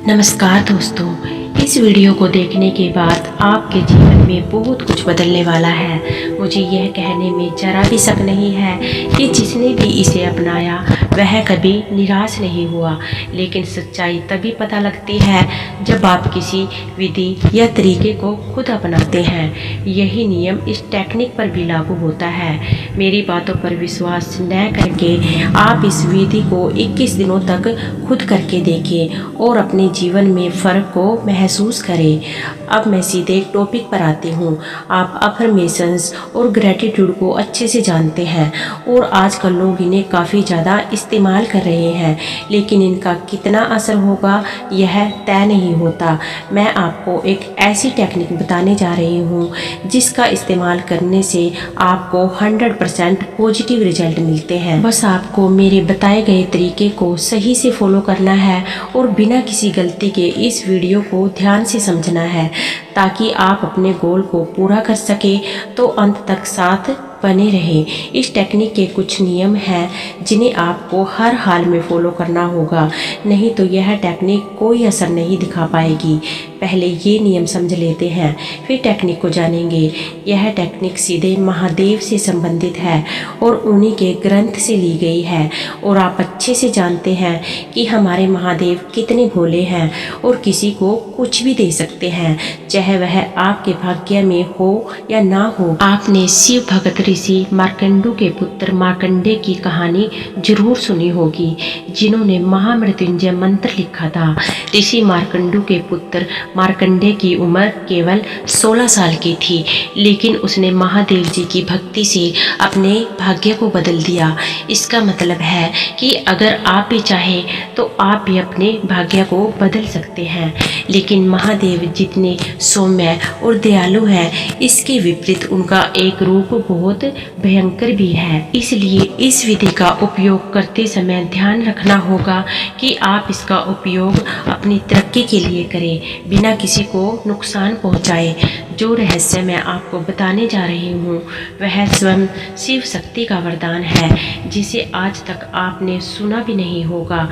नमस्कार दोस्तों, इस वीडियो को देखने के बाद आपके जीवन में बहुत कुछ बदलने वाला है। मुझे यह कहने में जरा भी शक नहीं है कि जिसने भी इसे अपनाया वह कभी निराश नहीं हुआ। लेकिन सच्चाई तभी पता लगती है जब आप किसी विधि या तरीके को खुद अपनाते हैं। यही नियम इस टेक्निक पर भी लागू होता है। मेरी बातों पर विश्वास न करके आप इस विधि को 21 दिनों तक खुद करके देखें और अपने जीवन में फ़र्क को महसूस करें। अब मैं सीधे टॉपिक पर आती हूँ। आप अफर्मेशंस और ग्रैटिट्यूड को अच्छे से जानते हैं और आजकल लोग इन्हें काफ़ी ज़्यादा इस्तेमाल कर रहे हैं, लेकिन इनका कितना असर होगा यह तय नहीं होता। मैं आपको एक ऐसी टेक्निक बताने जा रही हूँ जिसका इस्तेमाल करने से आपको 100% पॉजिटिव रिजल्ट मिलते हैं। बस आपको मेरे बताए गए तरीके को सही से फॉलो करना है और बिना किसी गलती के इस वीडियो को ध्यान से समझना है ताकि आप अपने गोल को पूरा कर सके तो अंत तक साथ बने रहें। इस टेक्निक के कुछ नियम हैं जिन्हें आपको हर हाल में फॉलो करना होगा, नहीं तो यह टेक्निक कोई असर नहीं दिखा पाएगी। पहले ये नियम समझ लेते हैं, फिर टेक्निक को जानेंगे। यह टेक्निक सीधे महादेव से संबंधित है और उन्हीं के ग्रंथ से ली गई है। और आप अच्छे से जानते हैं कि हमारे महादेव कितने भोले हैं और किसी को कुछ भी दे सकते हैं, चाहे वह आपके भाग्य में हो या ना हो। आपने शिव भगत ऋषि मार्कंडू के पुत्र मार्कंडे की कहानी जरूर सुनी होगी, जिन्होंने महामृत्युंजय मंत्र लिखा था। ऋषि मार्कंडू के पुत्र मार्कंडे की उम्र केवल 16 साल की थी, लेकिन उसने महादेव जी की भक्ति से अपने भाग्य को बदल दिया। इसका मतलब है कि अगर आप भी चाहें तो आप भी अपने भाग्य को बदल सकते हैं। लेकिन महादेव जितने सौम्य और दयालु हैं, इसके विपरीत उनका एक रूप बहुत भयंकर भी है। इसलिए इस विधि का उपयोग करते समय ध्यान रखना होगा कि आप इसका उपयोग अपनी तरक्की के लिए करें, बिना किसी को नुकसान पहुंचाए। जो रहस्य मैं आपको बताने जा रही हूँ वह स्वयं शिव शक्ति का वरदान है, जिसे आज तक आपने सुना भी नहीं होगा।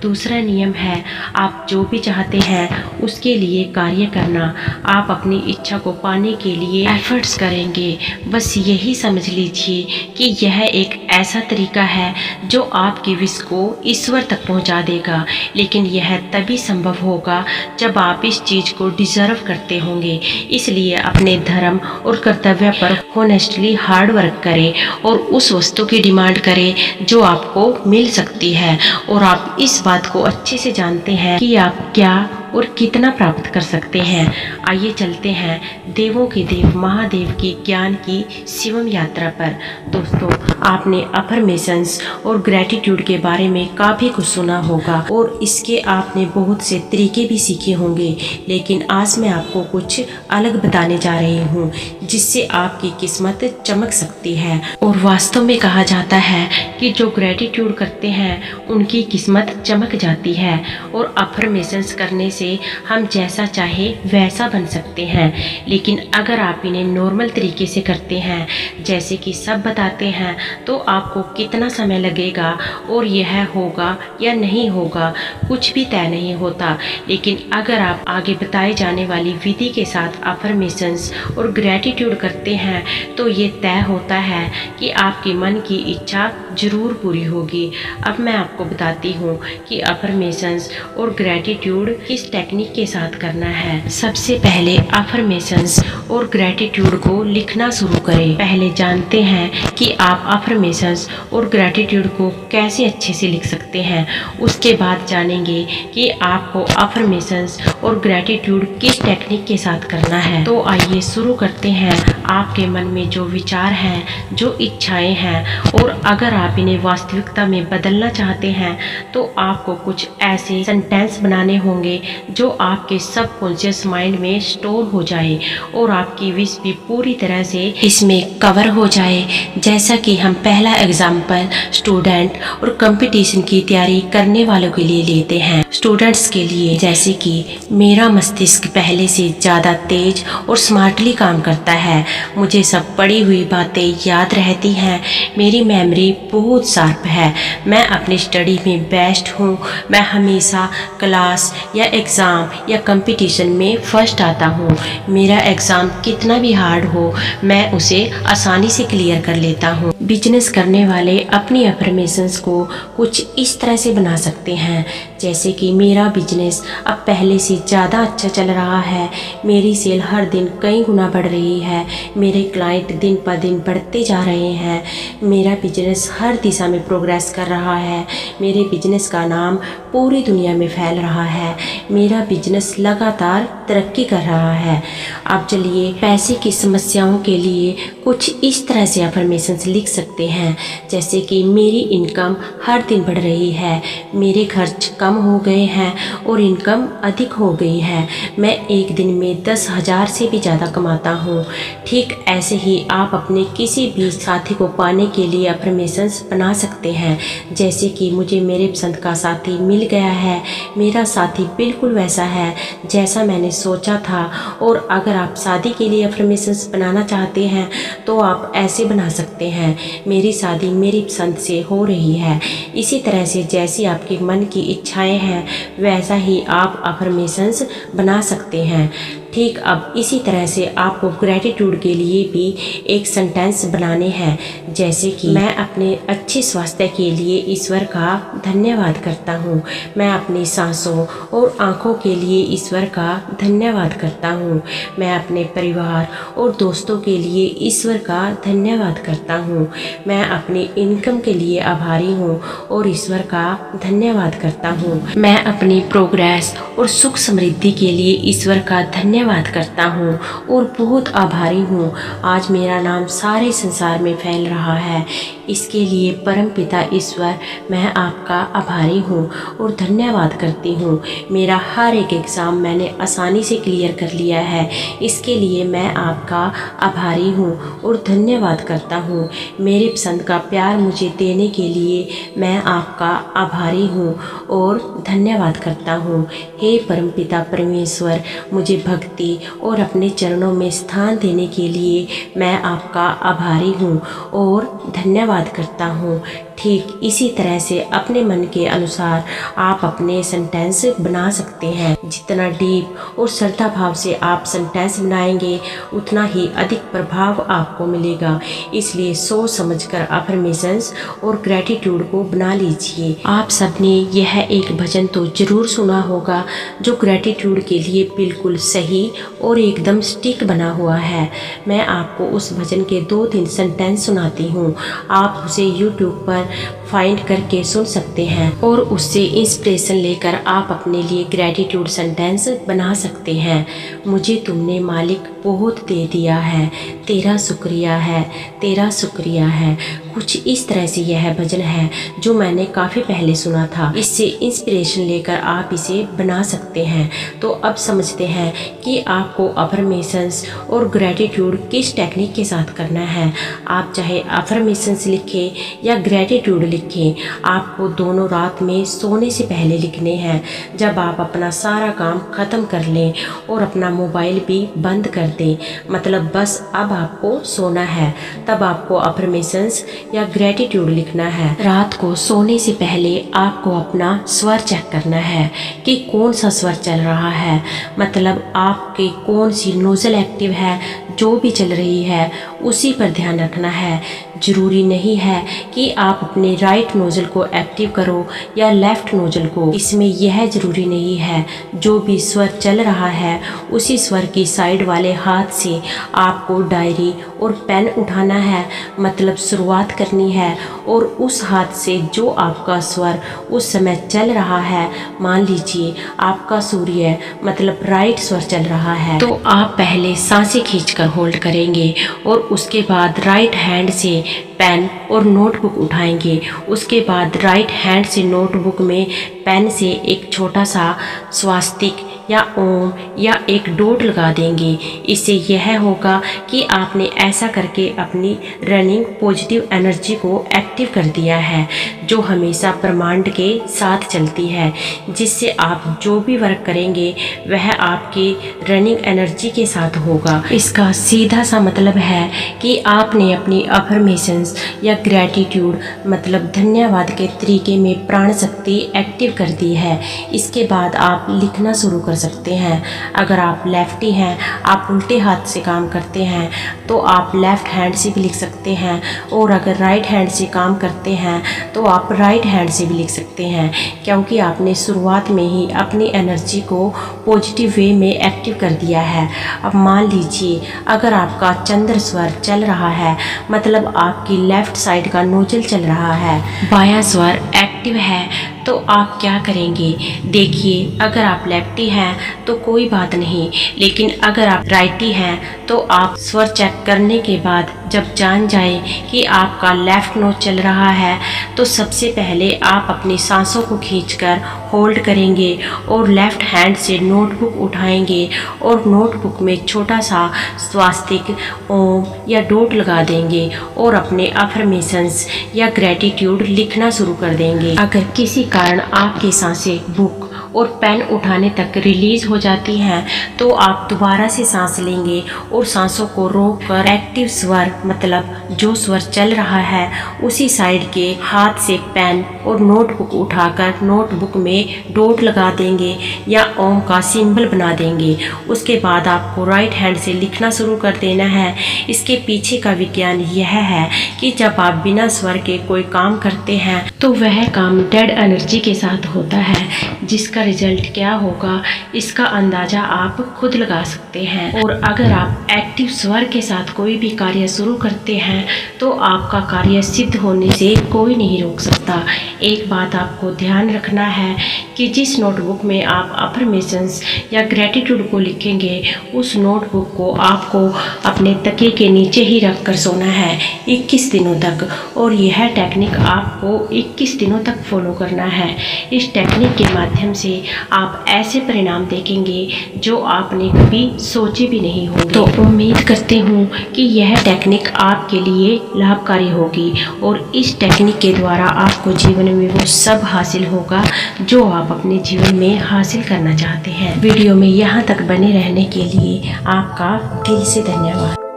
दूसरा नियम है, आप जो भी चाहते हैं उसके लिए कार्य करना। आप अपनी इच्छा को पाने के लिए एफर्ट्स करेंगे। बस यही समझ लीजिए कि यह एक ऐसा तरीका है जो आपकी विश को ईश्वर तक पहुंचा देगा। लेकिन यह तभी संभव होगा जब आप इस चीज़ को डिजर्व करते होंगे। इसलिए अपने धर्म और कर्तव्य पर होनेस्टली हार्ड वर्क करें और उस वस्तु की डिमांड करें जो आपको मिल सकती है। और आप इस बात को अच्छे से जानते हैं कि आप क्या और कितना प्राप्त कर सकते हैं। आइए चलते हैं देवों के देव महादेव की ज्ञान की शिवम यात्रा पर। दोस्तों, आपने अफर्मेशंस और ग्रैटिट्यूड के बारे में काफ़ी कुछ सुना होगा और इसके आपने बहुत से तरीके भी सीखे होंगे, लेकिन आज मैं आपको कुछ अलग बताने जा रही हूँ जिससे आपकी किस्मत चमक सकती है। और वास्तव में कहा जाता है कि जो ग्रैटिट्यूड करते हैं उनकी किस्मत चमक जाती है। और अफर्मेशंस करने से हम जैसा चाहे वैसा बन सकते हैं। लेकिन अगर आप इन्हें नॉर्मल तरीके से करते हैं, जैसे कि सब बताते हैं, तो आपको कितना समय लगेगा और यह होगा या नहीं होगा कुछ भी तय नहीं होता। लेकिन अगर आप आगे बताए जाने वाली विधि के साथ अफर्मेशंस और ग्रैटिट्यूड करते हैं तो ये तय होता है कि आपके मन की इच्छा जरूर पूरी होगी। अब मैं आपको बताती हूँ कि अफर्मेशंस और ग्रैटिट्यूड किस टेक्निक के साथ करना है। सबसे पहले अफर्मेशंस और ग्रैटिट्यूड को लिखना शुरू करें। पहले जानते हैं कि आप अफर्मेशंस और ग्रैटिट्यूड को कैसे अच्छे से लिख सकते हैं। उसके बाद जानेंगे कि आपको अफर्मेशंस और ग्रैटिट्यूड किस टेक्निक के साथ करना है। तो आइए शुरू करते हैं। आपके मन में जो विचार हैं, जो इच्छाएं हैं, और अगर आप इन्हें वास्तविकता में बदलना चाहते हैं तो आपको कुछ ऐसे सेंटेंस बनाने होंगे जो आपके सबकॉन्शियस माइंड में स्टोर हो जाए और आपकी विश भी पूरी तरह से इसमें कवर हो जाए। जैसा कि हम पहला एग्जाम्पल स्टूडेंट और कंपटीशन की तैयारी करने वालों के लिए लेते हैं। स्टूडेंट्स के लिए, जैसे कि मेरा मस्तिष्क पहले से ज़्यादा तेज और स्मार्टली काम करता है, मुझे सब पढ़ी हुई बातें याद रहती हैं, मेरी मेमोरी बहुत शार्प है, मैं अपनी स्टडी में बेस्ट हूँ, मैं हमेशा क्लास या एग्ज़ाम या कंपटीशन में फ़र्स्ट आता हूँ। मेरा एग्ज़ाम कितना भी हार्ड हो, मैं उसे आसानी से क्लियर कर लेता हूँ। बिजनेस करने वाले अपनी अफर्मेशंस को कुछ इस तरह से बना सकते हैं, जैसे कि मेरा बिजनेस अब पहले से ज़्यादा अच्छा चल रहा है, मेरी सेल हर दिन कई गुना बढ़ रही है, मेरे क्लाइंट दिन पर दिन बढ़ते जा रहे हैं, मेरा बिजनेस हर दिशा में प्रोग्रेस कर रहा है, मेरे बिजनेस का नाम पूरी दुनिया में फैल रहा है, मेरा बिजनेस लगातार तरक्की कर रहा है। अब चलिए पैसे की समस्याओं के लिए कुछ इस तरह से अफर्मेशंस लिख सकते हैं, जैसे कि मेरी इनकम हर दिन बढ़ रही है, मेरे खर्च कम हो गए हैं और इनकम अधिक हो गई है, मैं एक दिन में 10,000 से भी ज़्यादा कमाता हूँ। ठीक ऐसे ही आप अपने किसी भी साथी को पाने के लिए अफर्मेशंस बना सकते हैं, जैसे कि मुझे मेरे पसंद का साथी मिल गया है, मेरा साथी बिल्कुल वैसा है जैसा मैंने सोचा था। और अगर आप शादी के लिए अफर्मेशंस बनाना चाहते हैं तो आप ऐसे बना सकते हैं, मेरी शादी मेरी पसंद से हो रही है। इसी तरह से जैसी आपके मन की इच्छाएं हैं वैसा ही आप अफर्मेशंस बना सकते हैं। ठीक अब इसी तरह से आपको ग्रैटिट्यूड के लिए भी एक सेंटेंस बनाने हैं, जैसे कि मैं अपने अच्छे स्वास्थ्य के लिए ईश्वर का धन्यवाद करता हूँ, मैं अपनी सांसों और आँखों के लिए ईश्वर का धन्यवाद करता हूँ, मैं अपने परिवार और दोस्तों के लिए ईश्वर का धन्यवाद करता हूँ, मैं अपनी इनकम के लिए आभारी हूँ और ईश्वर का धन्यवाद करता हूँ, मैं अपनी प्रोग्रेस और सुख समृद्धि के लिए ईश्वर का धन्यवाद करता हूँ और बहुत आभारी हूँ। आज मेरा नाम सारे संसार में फैल रहा है, इसके लिए परम पिता ईश्वर मैं आपका आभारी हूँ और धन्यवाद करती हूँ। मेरा हर एक एग्ज़ाम मैंने आसानी से क्लियर कर लिया है, इसके लिए मैं आपका आभारी हूँ और धन्यवाद करता हूँ। मेरे पसंद का प्यार मुझे देने के लिए मैं आपका आभारी हूँ और धन्यवाद करता हूँ। हे परमपिता परमेश्वर, मुझे भक्ति और अपने चरणों में स्थान देने के लिए मैं आपका आभारी हूँ और धन्यवाद करता हूँ। ठीक इसी तरह से अपने मन के अनुसार आप अपने सेंटेंस बना सकते हैं। जितना डीप और श्रद्धा भाव से आप सेंटेंस बनाएंगे उतना ही अधिक प्रभाव आपको मिलेगा, इसलिए सोच समझकर अफर्मेशंस और ग्रैटिट्यूड को बना लीजिए। आप सबने यह एक भजन तो जरूर सुना होगा जो ग्रैटिट्यूड के लिए बिल्कुल सही और एकदम स्टिक बना हुआ है। मैं आपको उस भजन के 2-3 सेंटेंस सुनाती हूँ, आप उसे यूट्यूब पर फाइंड करके सुन सकते हैं और उससे इंस्पिरेशन लेकर आप अपने लिए ग्रैटिट्यूड सेंटेंस बना सकते हैं। मुझे तुमने मालिक बहुत दे दिया है, तेरा शुक्रिया है, तेरा शुक्रिया है। कुछ इस तरह से यह भजन है जो मैंने काफ़ी पहले सुना था, इससे इंस्पिरेशन लेकर आप इसे बना सकते हैं। तो अब समझते हैं कि आपको अफर्मेशंस और ग्रैटिट्यूड किस टेक्निक के साथ करना है। आप चाहे अफर्मेशंस लिखें या ग्रैटिट्यूड लिखें, आपको दोनों रात में सोने से पहले लिखने हैं। जब आप अपना सारा काम ख़त्म कर लें और अपना मोबाइल भी बंद कर दें, मतलब बस अब आपको सोना है, तब आपको अफर्मेशंस या ग्रैटिट्यूड लिखना है। रात को सोने से पहले आपको अपना स्वर चेक करना है कि कौन सा स्वर चल रहा है, मतलब आपके कौन सी नोजल एक्टिव है, जो भी चल रही है उसी पर ध्यान रखना है। ज़रूरी नहीं है कि आप अपने राइट नोजल को एक्टिव करो या लेफ़्ट नोजल को, इसमें यह ज़रूरी नहीं है। जो भी स्वर चल रहा है उसी स्वर की साइड वाले हाथ से आपको डायरी और पेन उठाना है, मतलब शुरुआत करनी है और उस हाथ से जो आपका स्वर उस समय चल रहा है, मान लीजिए आपका सूर्य मतलब राइट स्वर चल रहा है, तो आप पहले सांसें खींचकर होल्ड करेंगे और उसके बाद राइट हैंड से पेन और नोटबुक उठाएंगे। उसके बाद राइट हैंड से नोटबुक में पेन से एक छोटा सा स्वास्तिक या ओम या एक डॉट लगा देंगे। इससे यह होगा कि आपने ऐसा करके अपनी रनिंग पॉजिटिव एनर्जी को एक्टिव कर दिया है, जो हमेशा ब्रह्मांड के साथ चलती है, जिससे आप जो भी वर्क करेंगे वह आपकी रनिंग एनर्जी के साथ होगा। इसका सीधा सा मतलब है कि आपने अपनी अफर्मेशंस या ग्रैटिट्यूड मतलब धन्यवाद के तरीके में प्राण शक्ति एक्टिव कर दी है। इसके बाद आप लिखना शुरू कर सकते हैं। अगर आप लेफ्टी हैं, आप उल्टे हाथ से काम करते हैं, तो आप लेफ्ट हैंड से भी लिख सकते हैं, और अगर राइट हैंड से काम करते हैं तो आप राइट हैंड से भी लिख सकते हैं, क्योंकि आपने शुरुआत में ही अपनी एनर्जी को पॉजिटिव वे में एक्टिव कर दिया है। अब मान लीजिए अगर आपका चंद्र स्वर चल रहा है, मतलब आपकी लेफ्ट साइड का नोजल चल रहा है, बायां स्वर एक्टिव है, तो आप क्या करेंगे? देखिए, अगर आप लेफ्टी हैं तो कोई बात नहीं, लेकिन अगर आप राइटी हैं तो आप स्वर चेक करने के बाद जब जान जाए कि आपका लेफ्ट नोज चल रहा है, तो सबसे पहले आप अपनी सांसों को खींचकर होल्ड करेंगे और लेफ्ट हैंड से नोटबुक उठाएंगे और नोटबुक में छोटा सा स्वास्तिक, ओम या डॉट लगा देंगे और अपने अफर्मेशंस या ग्रैटिट्यूड लिखना शुरू कर देंगे। अगर किसी कारण आपकी सांसें बुक और पेन उठाने तक रिलीज हो जाती हैं, तो आप दोबारा से सांस लेंगे और सांसों को रोककर एक्टिव स्वर मतलब जो स्वर चल रहा है उसी साइड के हाथ से पेन और नोटबुक उठाकर नोटबुक में डॉट लगा देंगे या ओम का सिंबल बना देंगे। उसके बाद आपको राइट हैंड से लिखना शुरू कर देना है। इसके पीछे का विज्ञान यह है कि जब आप बिना स्वर के कोई काम करते हैं तो वह काम डेड एनर्जी के साथ होता है, जिसका रिजल्ट क्या होगा इसका अंदाजा आप खुद लगा सकते हैं। और अगर आप एक्टिव स्वर के साथ कोई भी कार्य शुरू करते हैं तो आपका कार्य सिद्ध होने से कोई नहीं रोक सकता। एक बात आपको ध्यान रखना है कि जिस नोटबुक में आप अफर्मेशंस या ग्रैटिट्यूड को लिखेंगे, उस नोटबुक को आपको अपने तकिए के नीचे ही रख कर सोना है 21 दिनों तक, और यह टेक्निक आपको 21 दिनों तक फॉलो करना है। इस टेक्निक के माध्यम से आप ऐसे परिणाम देखेंगे जो आपने कभी सोचे भी नहीं होंगे। तो उम्मीद करती हूँ कि यह टेक्निक आपके लिए लाभकारी होगी और इस टेक्निक के द्वारा आपको जीवन में वो सब हासिल होगा जो आप अपने जीवन में हासिल करना चाहते हैं। वीडियो में यहाँ तक बने रहने के लिए आपका दिल से धन्यवाद।